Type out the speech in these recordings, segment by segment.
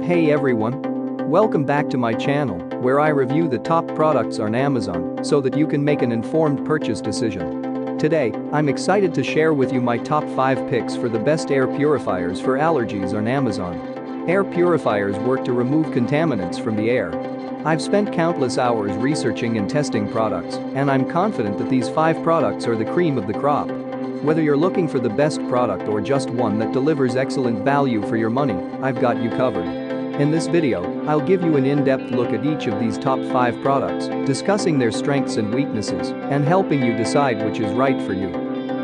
Hey everyone! Welcome back to my channel, where I review the top products on Amazon so that you can make an informed purchase decision. Today, I'm excited to share with you my top 5 picks for the best air purifiers for allergies on Amazon. Air purifiers work to remove contaminants from the air. I've spent countless hours researching and testing products, and I'm confident that these 5 products are the cream of the crop. Whether you're looking for the best product or just one that delivers excellent value for your money, I've got you covered. In this video, I'll give you an in-depth look at each of these top 5 products, discussing their strengths and weaknesses, and helping you decide which is right for you.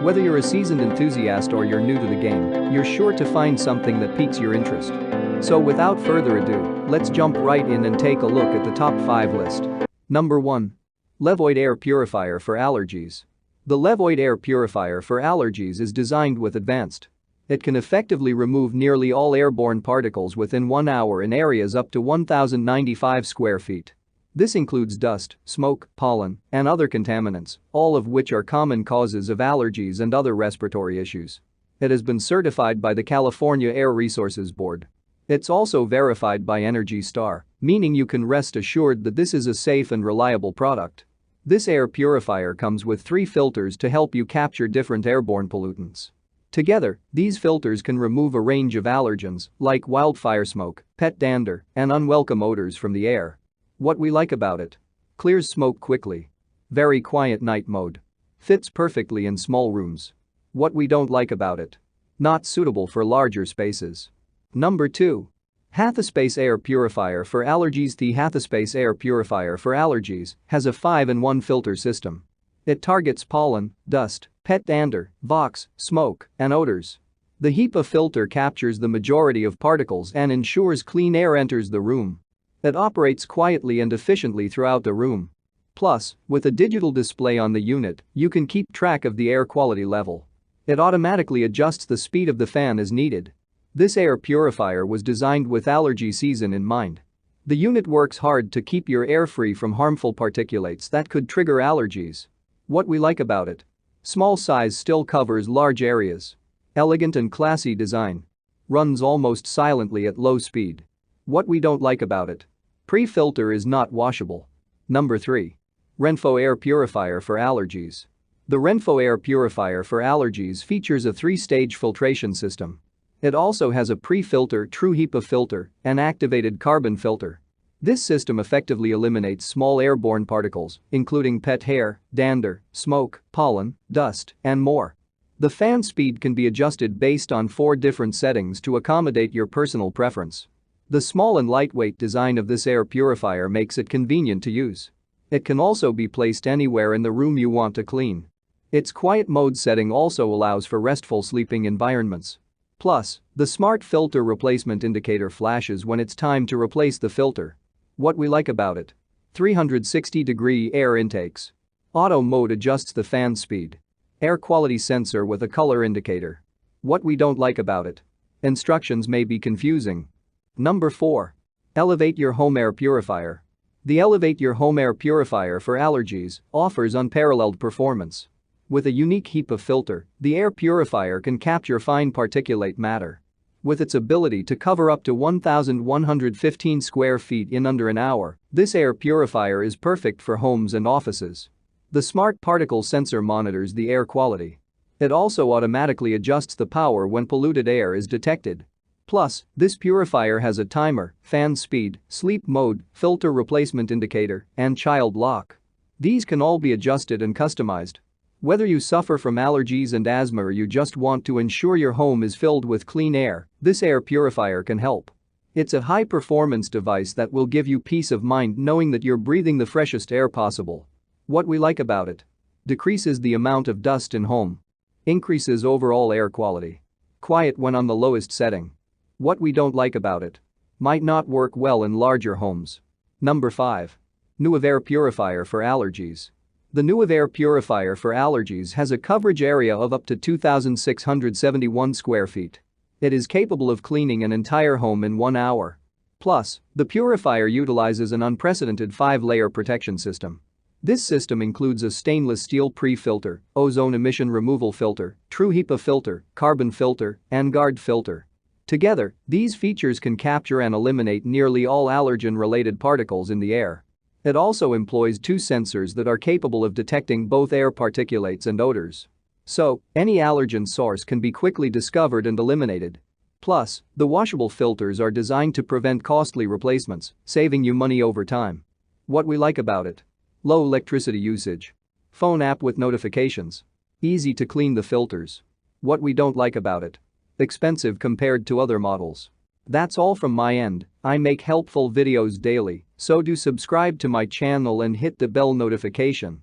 Whether you're a seasoned enthusiast or you're new to the game, you're sure to find something that piques your interest. So without further ado, let's jump right in and take a look at the top 5 list. Number 1. Levoid Air Purifier for Allergies. The Levoid Air Purifier for Allergies is designed with advanced. It can effectively remove nearly all airborne particles within 1 hour in areas up to 1,095 square feet. This includes dust, smoke, pollen, and other contaminants, all of which are common causes of allergies and other respiratory issues. It has been certified by the California Air Resources Board. It's also verified by Energy Star, meaning you can rest assured that this is a safe and reliable product. This air purifier comes with 3 filters to help you capture different airborne pollutants. Together, these filters can remove a range of allergens like wildfire smoke, pet dander, and unwelcome odors from the air. What we like about it: clears smoke quickly. Very quiet night mode. Fits perfectly in small rooms. What we don't like about it: not suitable for larger spaces. Number 2. HEPA Air Purifier for Allergies. The HEPA Air Purifier for Allergies has a 5-in-1 filter system. It targets pollen, dust, pet dander, vox, smoke, and odors. The HEPA filter captures the majority of particles and ensures clean air enters the room. It operates quietly and efficiently throughout the room. Plus, with a digital display on the unit, you can keep track of the air quality level. It automatically adjusts the speed of the fan as needed. This air purifier was designed with allergy season in mind. The unit works hard to keep your air free from harmful particulates that could trigger allergies. What we like about it: small size still covers large areas. Elegant and classy design. Runs almost silently at low speed. What we don't like about it: pre-filter is not washable. Number 3. Renfo Air Purifier for Allergies. The Renfo Air Purifier for Allergies features a 3-stage filtration system. It also has a pre-filter true HEPA filter and activated carbon filter. This system effectively eliminates small airborne particles, including pet hair, dander, smoke, pollen, dust, and more. The fan speed can be adjusted based on 4 different settings to accommodate your personal preference. The small and lightweight design of this air purifier makes it convenient to use. It can also be placed anywhere in the room you want to clean. Its quiet mode setting also allows for restful sleeping environments. Plus, the smart filter replacement indicator flashes when it's time to replace the filter. What we like about it: 360-degree air intakes. Auto mode adjusts the fan speed. Air quality sensor with a color indicator. What we don't like about it: instructions may be confusing. Number 4. Elevate Your Home Air Purifier. The Elevate Your Home Air Purifier for Allergies offers unparalleled performance. With a unique HEPA filter, the air purifier can capture fine particulate matter. With its ability to cover up to 1,115 square feet in under an hour, this air purifier is perfect for homes and offices. The smart particle sensor monitors the air quality. It also automatically adjusts the power when polluted air is detected. Plus, this purifier has a timer, fan speed, sleep mode, filter replacement indicator, and child lock. These can all be adjusted and customized. Whether you suffer from allergies and asthma or you just want to ensure your home is filled with clean air, this air purifier can help. It's a high-performance device that will give you peace of mind knowing that you're breathing the freshest air possible. What we like about it: decreases the amount of dust in home. Increases overall air quality. Quiet when on the lowest setting. What we don't like about it: might not work well in larger homes. Number 5. Nuave Air Purifier for Allergies. The Nuave Air Purifier for Allergies has a coverage area of up to 2,671 square feet. It is capable of cleaning an entire home in 1 hour. Plus, the purifier utilizes an unprecedented 5-layer protection system. This system includes a stainless steel pre-filter, ozone emission removal filter, true HEPA filter, carbon filter, and guard filter. Together, these features can capture and eliminate nearly all allergen-related particles in the air. It also employs two sensors that are capable of detecting both air particulates and odors. So, any allergen source can be quickly discovered and eliminated. Plus, the washable filters are designed to prevent costly replacements, saving you money over time. What we like about it: low electricity usage. Phone app with notifications. Easy to clean the filters. What we don't like about it: expensive compared to other models. That's all from my end. I make helpful videos daily, so do subscribe to my channel and hit the bell notification.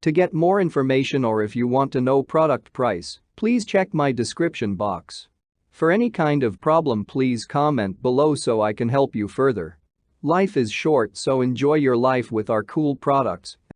To get more information or if you want to know product price, please check my description box. For any kind of problem, please comment below so I can help you further. Life is short, so enjoy your life with our cool products.